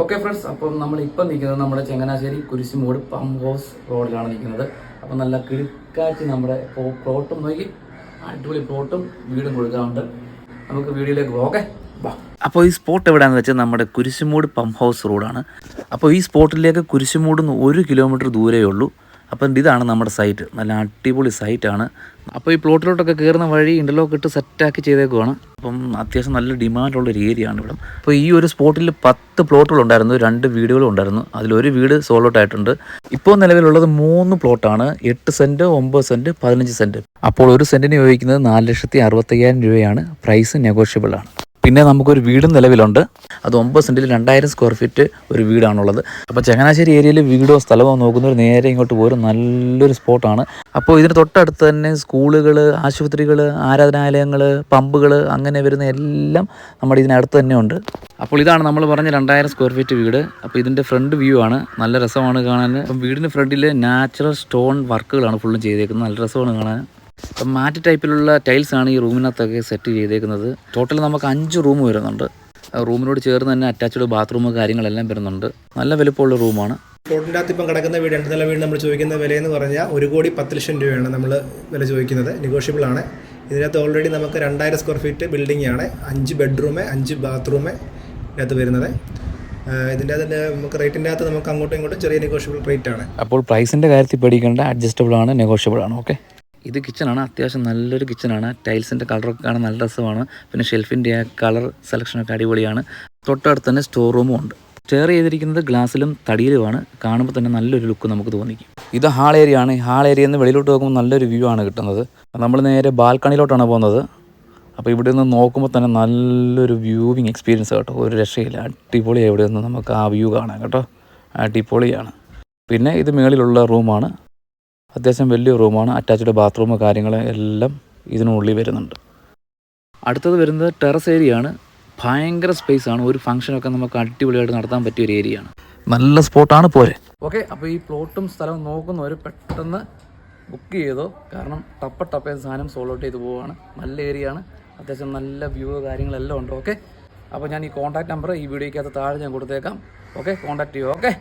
Okay friends, അപ്പം നമ്മളിപ്പം നിൽക്കുന്നത് നമ്മുടെ ചങ്ങനാശ്ശേരി കുരിശുമൂട് പമ്പ് ഹൗസ് റോഡിലാണ് നിൽക്കുന്നത്. അപ്പം നല്ല കിഴക്കാഴ്ച നമ്മുടെ പ്ലോട്ടും നോക്കി അടിപൊളി പ്ലോട്ടും വീടും കൊടുക്കാറുണ്ട്. നമുക്ക് വീഡിയോയിലേക്ക് പോകാം. ഓക്കെ, അപ്പോൾ ഈ സ്പോട്ട് എവിടെയാണെന്ന് വെച്ചാൽ നമ്മുടെ കുരിശുമൂട് പമ്പ് ഹൗസ് റോഡാണ്. അപ്പോൾ ഈ സ്പോട്ടിലേക്ക് കുരിശുമൂട് 1 കിലോമീറ്റർ ദൂരമേ ഉള്ളൂ. അപ്പം ഇതാണ് നമ്മുടെ സൈറ്റ്, നല്ല അടിപൊളി സൈറ്റാണ്. അപ്പോൾ ഈ പ്ലോട്ടിലോട്ടൊക്കെ കയറുന്ന വഴി ഇൻ്റർലോക്ക് ഇട്ട് സെറ്റാക്കി ചെയ്തേക്കുവാണ്. അപ്പം അത്യാവശ്യം നല്ല ഡിമാൻഡുള്ളൊരു ഏരിയ ആണ് ഇവിടെ. അപ്പോൾ ഈ ഒരു സ്പോട്ടിൽ 10 പ്ലോട്ടുകളുണ്ടായിരുന്നു, 2 വീടുകളും ഉണ്ടായിരുന്നു. അതിലൊരു വീട് സോൾഡ് ഔട്ട് ആയിട്ടുണ്ട്. ഇപ്പോൾ നിലവിലുള്ളത് 3 പ്ലോട്ടാണ്, 8 സെൻറ്റ്, 9 സെൻറ്റ്, 15 സെൻറ്റ്. അപ്പോൾ ഒരു സെൻറ്റിന് ചോദിക്കുന്നത് 4,65,000 രൂപയാണ്. പ്രൈസ് നെഗോഷ്യബിൾ ആണ്. പിന്നെ നമുക്കൊരു വീടും നിലവിലുണ്ട്. അത് 9 സെൻറ്റിൽ 2000 സ്ക്വയർ ഫീറ്റ് ഒരു വീടാണുള്ളത്. അപ്പോൾ ചങ്ങനാശ്ശേരി ഏരിയയിൽ വീടോ സ്ഥലമോ നോക്കുന്നവർ നേരെ ഇങ്ങോട്ട് പോരും, നല്ലൊരു സ്പോട്ടാണ്. അപ്പോൾ ഇതിന് തൊട്ടടുത്ത് തന്നെ സ്കൂളുകൾ, ആശുപത്രികൾ, ആരാധനാലയങ്ങൾ, പമ്പുകൾ അങ്ങനെ വരുന്ന എല്ലാം നമ്മുടെ ഇതിനടുത്ത് തന്നെ ഉണ്ട്. അപ്പോൾ ഇതാണ് നമ്മൾ പറഞ്ഞ 2000 സ്ക്വയർ ഫീറ്റ് വീട്. അപ്പോൾ ഇതിൻ്റെ ഫ്രണ്ട് വ്യൂ ആണ്, നല്ല രസമാണ് കാണാൻ. അപ്പം വീടിന് ഫ്രണ്ടിൽ നാച്ചുറൽ സ്റ്റോൺ വർക്കുകളാണ് ഫുള്ളും ചെയ്തേക്കുന്നത്, നല്ല രസമാണ് കാണാൻ. അപ്പം മാറ്റ് ടൈപ്പിലുള്ള ടൈൽസാണ് ഈ റൂമിനകത്തൊക്കെ സെറ്റ് ചെയ്തേക്കുന്നത്. ടോട്ടൽ നമുക്ക് 5 റൂം വരുന്നുണ്ട്. റൂമിനോട് ചേർന്ന് തന്നെ അറ്റാച്ച്ഡ് ബാത്റൂം കാര്യങ്ങളെല്ലാം വരുന്നുണ്ട്. നല്ല വലുപ്പമുള്ള റൂമാണ്. റോഡിൻ്റെ അകത്ത് ഇപ്പം കിടക്കുന്ന വീട്, 2 നില വീട് നമ്മൾ ചോദിക്കുന്ന വിലയെന്ന് പറഞ്ഞാൽ 1,10,00,000 രൂപയാണ് നമ്മൾ വില ചോദിക്കുന്നത്. നെഗോഷ്യബിൾ ആണ്. ഇതിനകത്ത് ഓൾറെഡി നമുക്ക് 2000 സ്ക്വയർ ഫീറ്റ് ബിൽഡിംഗ് ആണ്, 5 ബെഡ്റൂം, 5 ബാത്റൂം ഇതിനകത്ത് വരുന്നത്. ഇതിൻ്റെ അതിൻ്റെ നമുക്ക് റേറ്റിൻ്റെ അകത്ത് നമുക്ക് അങ്ങോട്ടും ഇങ്ങോട്ടും ചെറിയ നെഗോഷ്യബിൾ റേറ്റ് ആണ്. അപ്പോൾ പ്രൈസിൻ്റെ കാര്യത്തിൽ പേടിക്കേണ്ട, അഡ്ജസ്റ്റബിൾ ആണ്, നെഗോഷ്യബിൾ ആണ്. ഓക്കെ, ഇത് കിച്ചണാണ്, അത്യാവശ്യം നല്ലൊരു കിച്ചണാണ്. ടൈൽസിൻ്റെ കളറൊക്കെ കാണാൻ നല്ല രസമാണ്. പിന്നെ ഷെൽഫിൻ്റെ ആ കളർ സെലക്ഷനൊക്കെ അടിപൊളിയാണ്. തൊട്ടടുത്ത് തന്നെ സ്റ്റോർ റൂമും ഉണ്ട്. സ്റ്റെയർ ചെയ്തിരിക്കുന്നത് ഗ്ലാസ്സിലും തടിയിലുമാണ്. കാണുമ്പോൾ തന്നെ നല്ലൊരു ലുക്ക് നമുക്ക് തോന്നിക്കും. ഇത് ഹാൾ ഏരിയ ആണ്. ഹാൾ ഏരിയയിൽ നിന്ന് വെളിയിലോട്ട് നോക്കുമ്പോൾ നല്ലൊരു വ്യൂ ആണ് കിട്ടുന്നത്. നമ്മൾ നേരെ ബാൽക്കണിയിലോട്ടാണ് പോകുന്നത്. അപ്പോൾ ഇവിടെ നിന്ന് നോക്കുമ്പോൾ തന്നെ നല്ലൊരു വ്യൂവിങ് എക്സ്പീരിയൻസ് കേട്ടോ, ഒരു രക്ഷയില്ല. അടിപൊളിയാണ് ഇവിടെ നിന്ന് നമുക്ക് ആ വ്യൂ കാണാം കേട്ടോ, അടിപൊളിയാണ്. പിന്നെ ഇത് മുകളിലുള്ള റൂമാണ്, അത്യാവശ്യം വലിയ റൂമാണ്. അറ്റാച്ച്ഡ് ബാത്റൂം കാര്യങ്ങൾ എല്ലാം ഇതിനുള്ളിൽ വരുന്നുണ്ട്. അടുത്തത് വരുന്നത് ടെറസ് ഏരിയ ആണ്. ഭയങ്കര സ്പേസ് ആണ്. ഒരു ഫംഗ്ഷനൊക്കെ നമുക്ക് അടിപൊളിയായിട്ട് നടത്താൻ പറ്റിയ ഒരു ഏരിയ ആണ്. നല്ല സ്പോട്ടാണ് പോരെ. ഓക്കെ, അപ്പോൾ ഈ പ്ലോട്ടും സ്ഥലവും നോക്കുന്നവർ പെട്ടെന്ന് ബുക്ക് ചെയ്തോ, കാരണം ടപ്പ സാധനം സോൾഡ് ഔട്ട് ചെയ്ത് പോവുകയാണ്. നല്ല ഏരിയ ആണ്, അത്യാവശ്യം നല്ല വ്യൂ കാര്യങ്ങളെല്ലാം ഉണ്ട്. ഓക്കെ, അപ്പോൾ ഞാൻ ഈ കോൺടാക്ട് നമ്പർ ഈ വീഡിയോയ്ക്കകത്ത് താഴെ ഞാൻ കൊടുത്തേക്കാം. ഓക്കെ, കോൺടാക്ട് ചെയ്യുമോ. ഓക്കെ.